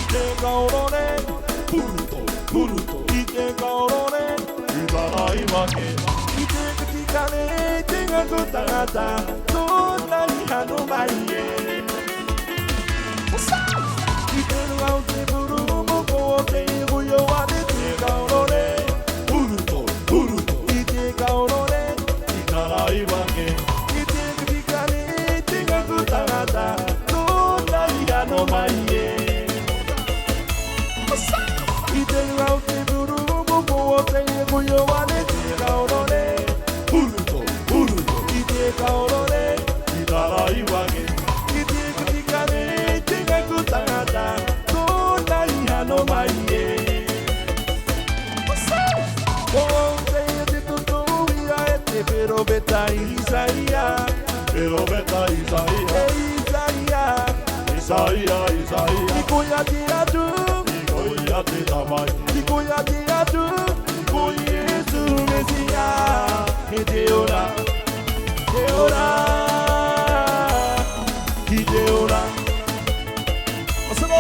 이제가 오로네 이제가 오로네 이바라이 와게 이제 그 시간에 내가 고단하다 또 나이 하노마이에 이제는 아웃에 부르고 어제 고요하네 이제가 오로네 이제가 오로네 이바라이 와게 이제 그 시간에 내가 고단하다 또 나이 하노마이에 이제는 아웃에 부르고 어제 고요하네 이제가 오로네 이제가 오로네 이바라이 와게 이제 그 시간에 내가 고단하다 또 나이 하노마이에 어제 또 위아에 pero beta Isaías 이고야 지아주 이고야 지아주 이고 예수 메시아 이제 오라 이제 오라 어서고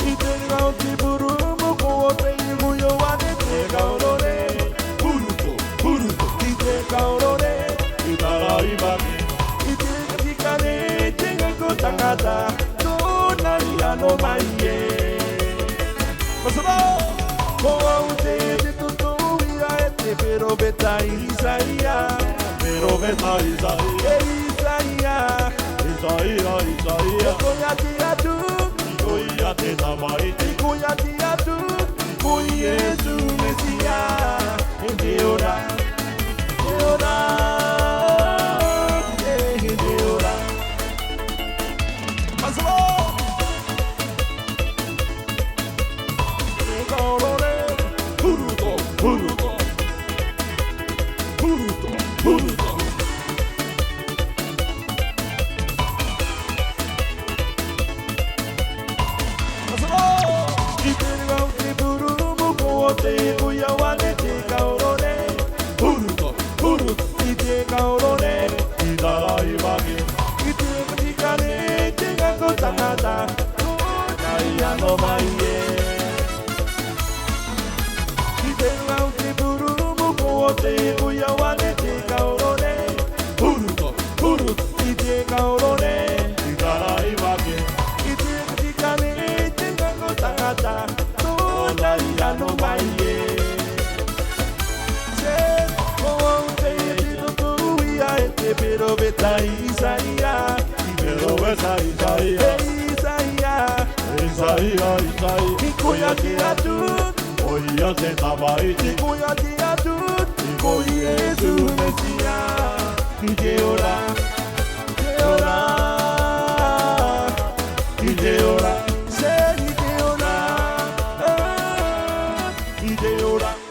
이제가 어찌 부르고 어제 고요하네 이제가 오로네 이제가 오로네 이바라이 와게 이제 그 시간에 내가 고단하다 또 나이 하노마이에 어서고 어제 또 위아에 pero beta Isaías 이고야 지아주 이고 예수 메시아 이제 오라 이제 오라 마스로 내가 오로네 부르고 이제가 어디 부르고 어제 고요하네 이제가 오로네 이제가 오로네 이바라이 와게 이제 그 시간에 내가 고단하다 또 나이 하노마이에 이제가 어디 부르고 어제 고요하네 이제가 오로네 이제가 오로네 이바라이 와게 이제 그 시간에 내가 고단하다 또 나이 하노마이에 pero beta Isaías 이고야 지아주 이고야 지아주 이고 예수 메시아 이제 오라 이제 오라 이제 오라